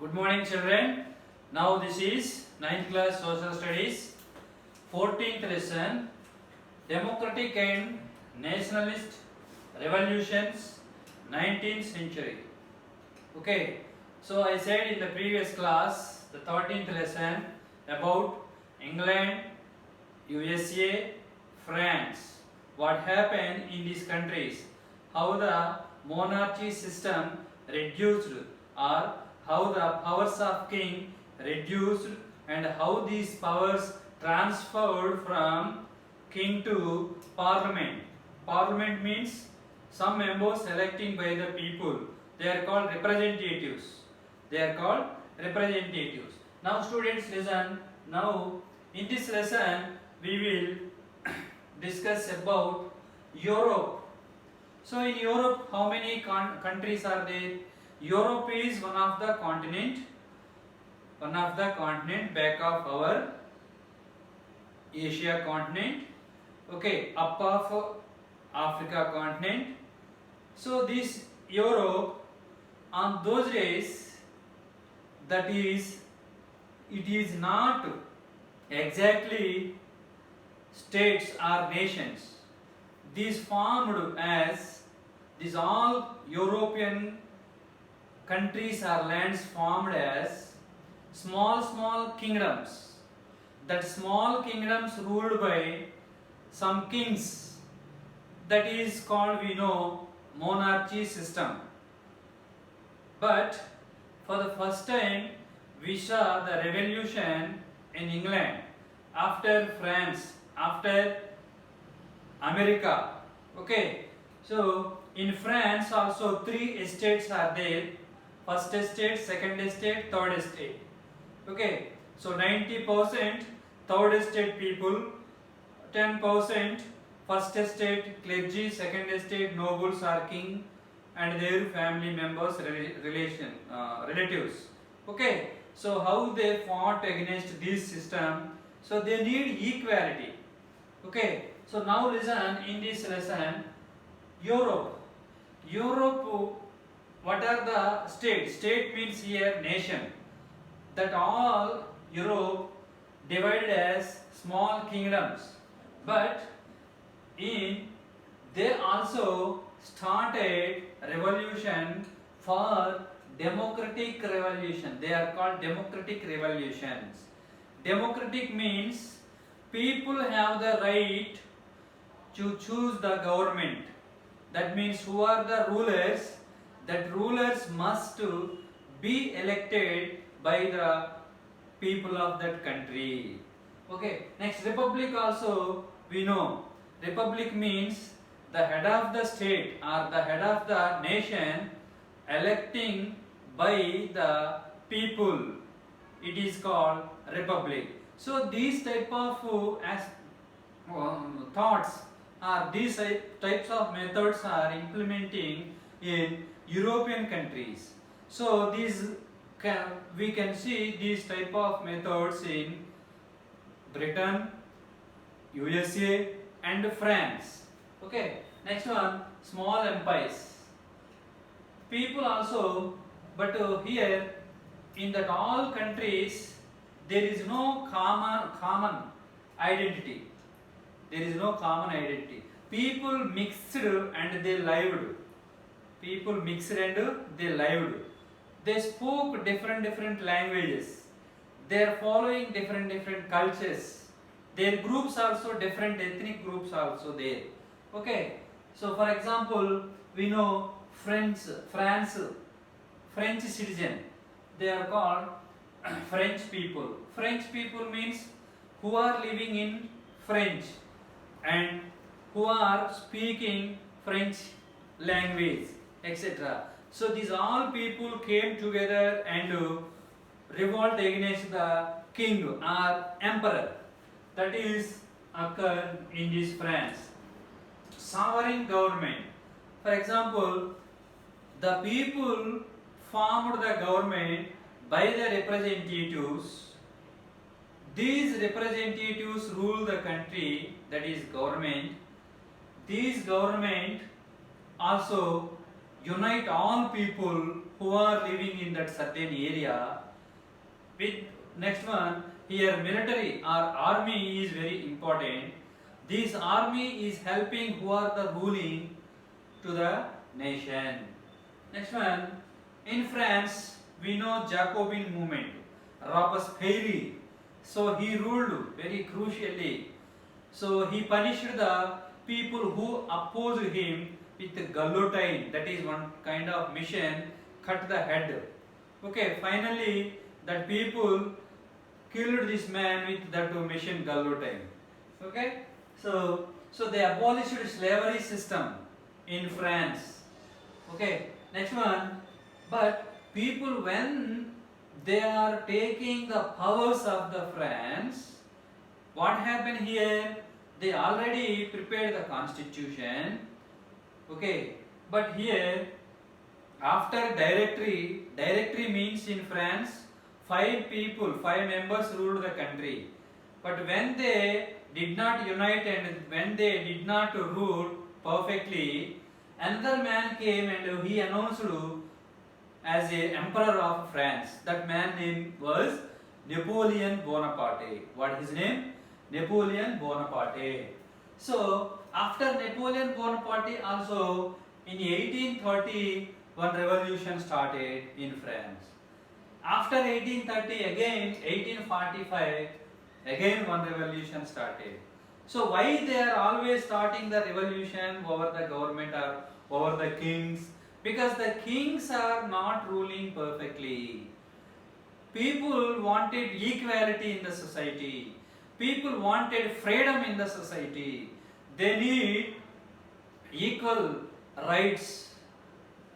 Good morning, children. Now this is 9th class social studies, 14th lesson, democratic and nationalist revolutions, 19th century. Okay, so I said in the previous class, the 13th lesson about England, USA, France. What happened in these countries? How the monarchy system reduced, or how the powers of king reduced, and how these powers transferred from king to parliament. Parliament means some members electing by the people. They are called representatives. They are called representatives. Now students listen. Now in this lesson we will discuss about Europe. So in Europe, how many countries are there? Europe is one of the continent back of our Asia continent. Okay, up of Africa continent. So this Europe on those days, that is, it is not exactly states or nations. These formed as these all European countries or lands formed as small kingdoms. That small kingdoms ruled by some kings. That is called, we know, monarchy system. But for the first time we saw the revolution in England, after France, after America. Okay, so in France also three estates are there: first estate, second estate, third estate. Okay, so 90% third estate people, 10% first estate clergy, second estate nobles or king and their family members, relatives. Okay, so how they fought against this system? So they need equality. Okay, so now listen in this lesson. Europe, what are the states? State means here nation. That all Europe divided as small kingdoms, but they also started revolution for democratic revolution. They are called democratic revolutions. Democratic means people have the right to choose the government. That means who are the rulers? That rulers must be elected by the people of that country. Okay, next, republic also we know. Republic means the head of the state or the head of the nation electing by the people. It is called republic. So these type of thoughts or these types of methods are implementing in European countries. So we can see these type of methods in Britain, USA and France. Okay, next one, small empires. People also, but here in that all countries there is no common identity. There is no common identity. People mixed and they lived. They spoke different languages. They are following different cultures. Their groups also different, ethnic groups also there. Okay. So for example, we know French citizen. They are called French people. French people means who are living in French and who are speaking French language, etc. So these all people came together and revolt against the king or emperor. That is occurred in this France. Sovereign government. For example, the people formed the government by the representatives. These representatives rule the country, that is government. These government also unite all people who are living in that certain area. With next one, here military or army is very important. This army is helping who are the ruling to the nation. Next one, in France we know Jacobin movement, Robespierre. So he ruled very crucially. So he punished the people who opposed him with guillotine. That is one kind of mission, cut the head. Okay, finally that people killed this man with that mission guillotine. Okay, so they abolished slavery system in France. Okay, next one. But people, when they are taking the powers of the France, what happened here? They already prepared the constitution. Okay, but here after directory means in France 5 members ruled the country. But when they did not unite and when they did not rule perfectly, another man came and he announced as a emperor of France. That man name was Napoleon Bonaparte. What is his name? Napoleon Bonaparte. So after Napoleon Bonaparte also in 1830 one revolution started in France. After 1830 again 1845 again one revolution started. So why they are always starting the revolution over the government or over the kings? Because the kings are not ruling perfectly. People wanted equality in the society. People wanted freedom in the society. They need equal rights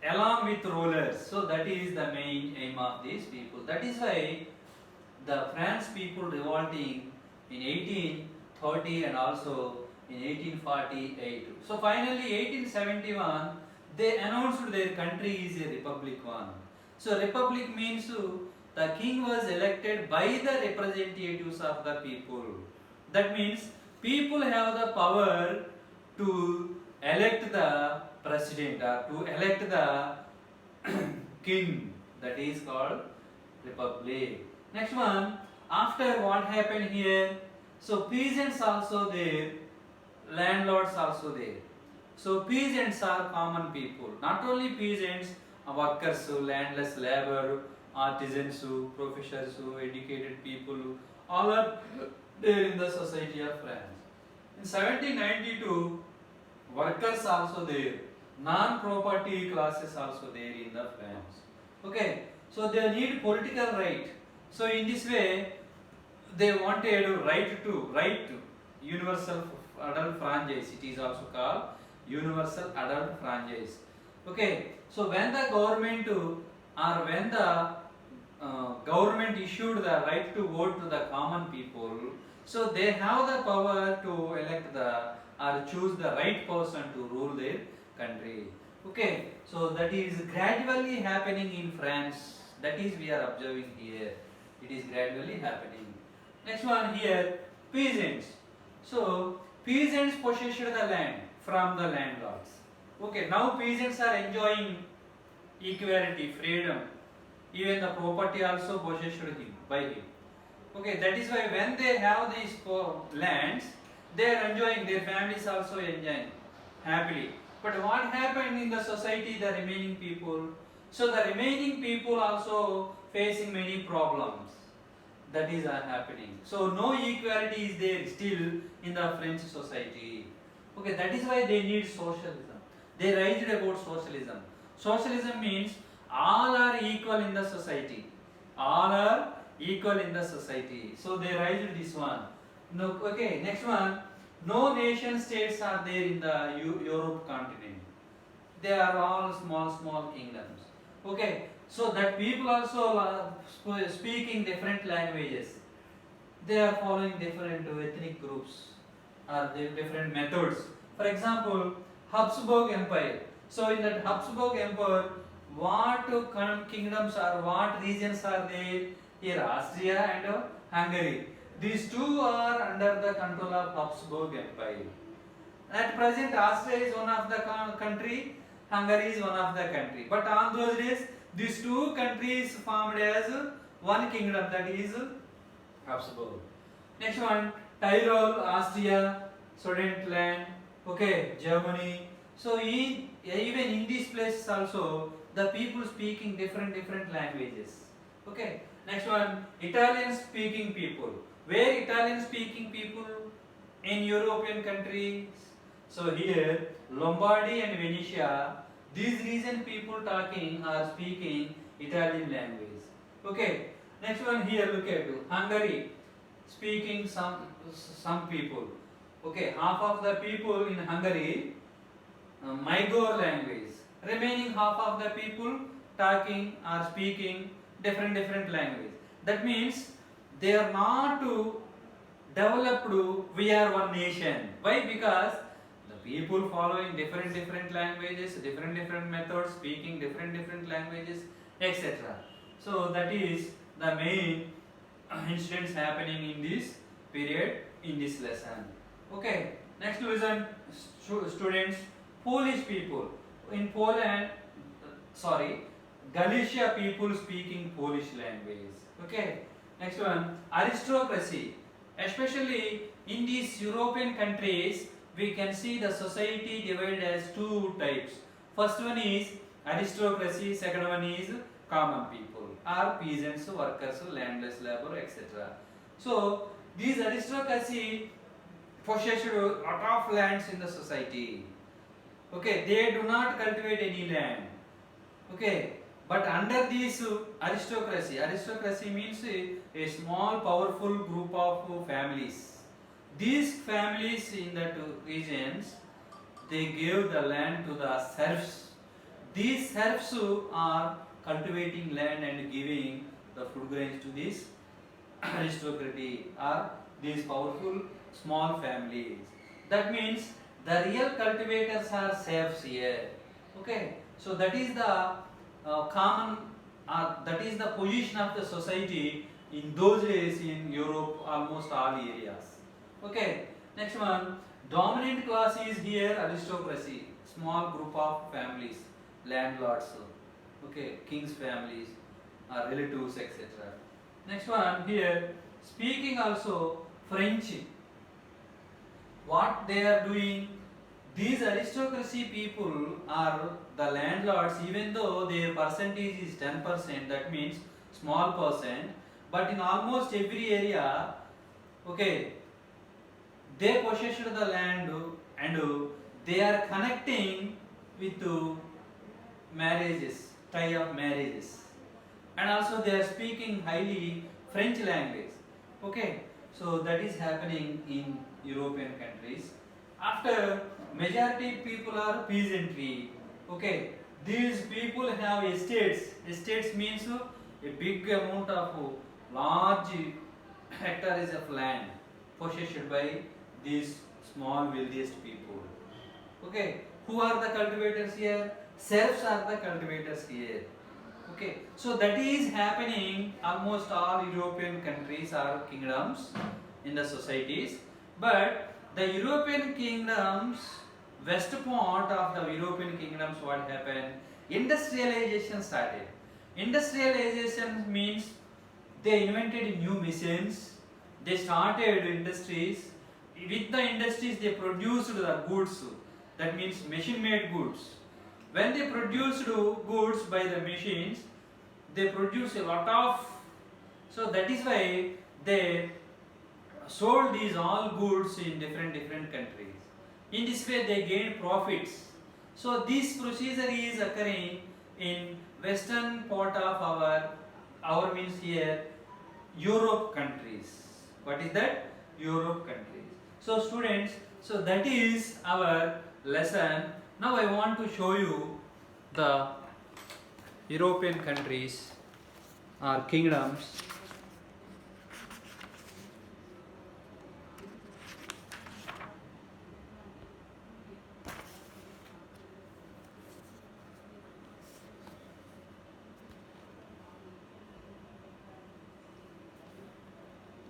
along with rulers. So that is the main aim of these people. That is why the French people revolting in 1830 and also in 1848. So finally 1871 they announced their country is a republic one. So republic means the king was elected by the representatives of the people. That means people have the power to elect the president or to elect the king. That is called republic. Next one, after what happened here? So peasants also there, landlords also there. So peasants are common people. Not only peasants, workers, landless labor, artisans, professors, educated people, all are there in the society of France. In 1792, workers also there, non-property classes also there in the France. Okay, so they need political right. So in this way, they wanted right to universal adult franchise. It is also called universal adult franchise. Okay, so when the government or when the government issued the right to vote to the common people, so they have the power to elect the or choose the right person to rule their country. Okay, so that is gradually happening in France. That is we are observing here. It is gradually happening. Next one here, peasants. So peasants possessed the land from the landlords. Okay, now peasants are enjoying equality, freedom. Even the property also possessed by him. Okay, that is why when they have these lands, they are enjoying, their families also enjoying happily. But what happened in the society, the remaining people? So the remaining people also facing many problems. That is happening. So no equality is there still in the French society. Okay, that is why they need socialism. They raised about socialism. Socialism means all are equal in the society. All are equal in the society. So they raised this one. No, okay, next one. No nation states are there in the Europe continent. They are all small kingdoms. Okay, so that people also speaking different languages. They are following different ethnic groups or different methods. For example, Habsburg Empire. So in that Habsburg Empire, what kingdoms or what regions are there? Here Austria and Hungary. These two are under the control of Habsburg Empire. At present, Austria is one of the country, Hungary is one of the country. But on those days, These two countries formed as one kingdom, that is Habsburg. Next one, Tyrol, Austria, Sudetenland, okay, Germany. So even in these places also, the people speaking different languages. Okay. Next one, Italian speaking people. Where Italian speaking people in European countries? So here, Lombardy and Venetia, these region people talking or speaking Italian language. Okay. Next one here, look at Hungary, speaking some people. Okay, half of the people in Hungary Magyar language. Remaining half of the people talking or speaking different language. That means they are not developed. We are one nation. Why? Because the people following different languages, different methods, speaking different languages, etc. So that is the main incidents happening in this period in this lesson. Okay. Next listen, students. Polish people in Poland, Galicia people speaking Polish language. Okay. Next one, aristocracy. Especially in these European countries, we can see the society divided as two types. First one is aristocracy, second one is common people or peasants, workers, landless labor, etc. So these aristocracy possessed a lot of lands in the society. Okay, they do not cultivate any land. Okay, but under this aristocracy means a small powerful group of families. These families in that regions, they gave the land to the serfs. These serfs are cultivating land and giving the food grains to this aristocracy or these powerful small families. That means the real cultivators are serfs here. Okay, so that is the common, that is the position of the society in those days in Europe, almost all areas. Okay, next one, dominant class is here aristocracy, small group of families, landlords, okay, king's families, relatives, etc. Next one here, speaking also French. What they are doing? These aristocracy people are the landlords, even though their percentage is 10%, that means small percent, but in almost every area, okay, they possess the land and they are connecting with marriages, tie of marriages, and also they are speaking highly French language. Okay, so that is happening in European countries. After, majority people are peasantry. Okay, these people have estates. Estates means a big amount of large hectares of land possessed by these small wealthiest people. Okay, who are the cultivators here? Serfs are the cultivators here. Okay, so that is happening almost all European countries or kingdoms in the societies. But the European kingdoms, west part of the European kingdoms, what happened? Industrialization started. Industrialization means they invented new machines, they started industries. With the industries, they produced the goods, that means machine made goods. When they produced goods by the machines, they produce a lot of, so that is why they sold these all goods in different countries. In this way they gain profits. So this procedure is occurring in western part of our means here Europe countries. What is that? Europe countries. So students, so that is our lesson. Now I want to show you the European countries or kingdoms.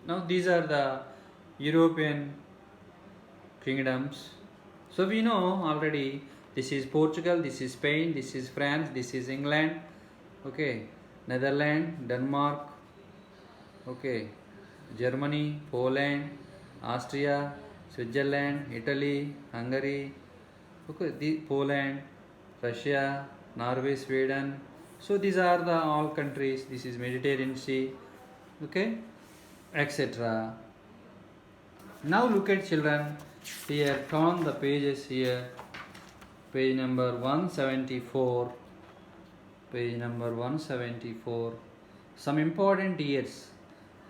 Now these are the European kingdoms. So we know already, this is Portugal, this is Spain, this is France, this is England, Okay, Netherlands, Denmark, okay, Germany, Poland, Austria, Switzerland, Italy, Hungary, okay, Poland, Russia, Norway, Sweden. So these are the all countries. This is Mediterranean Sea, okay, etc. Now look at children. Here, turn the pages here. Page number 174. Page number 174. Some important years.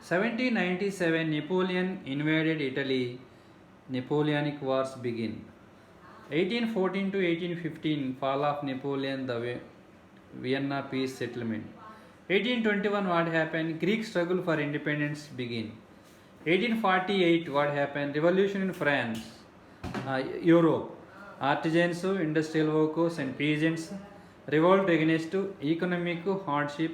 1797 Napoleon invaded Italy. Napoleonic Wars begin. 1814 to 1815 fall of Napoleon, the Vienna peace settlement. 1821 what happened? Greek struggle for independence begin. 1848 what happened? Revolution in France, Europe. Artisans, industrial workers and peasants revolt against economic hardship.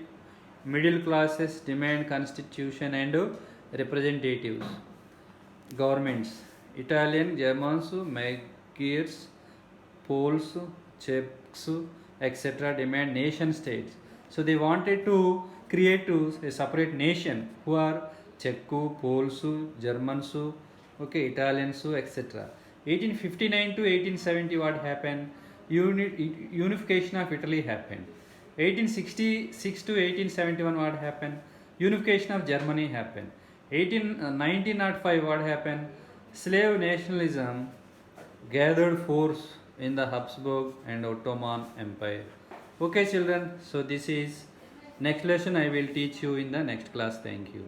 Middle classes demand constitution and representatives. Governments. Italian, Germans, Magyars, Poles, Czechs, etc. demand nation states. So they wanted to create a separate nation who are Czech, Poles, Germans, okay, Italians, etc. 1859 to 1870 what happened? Unification of Italy happened. 1866 to 1871 what happened? Unification of Germany happened. 1905 what happened? Slave nationalism gathered force in the Habsburg and Ottoman Empire. Okay children, so this is next lesson I will teach you in the next class. Thank you.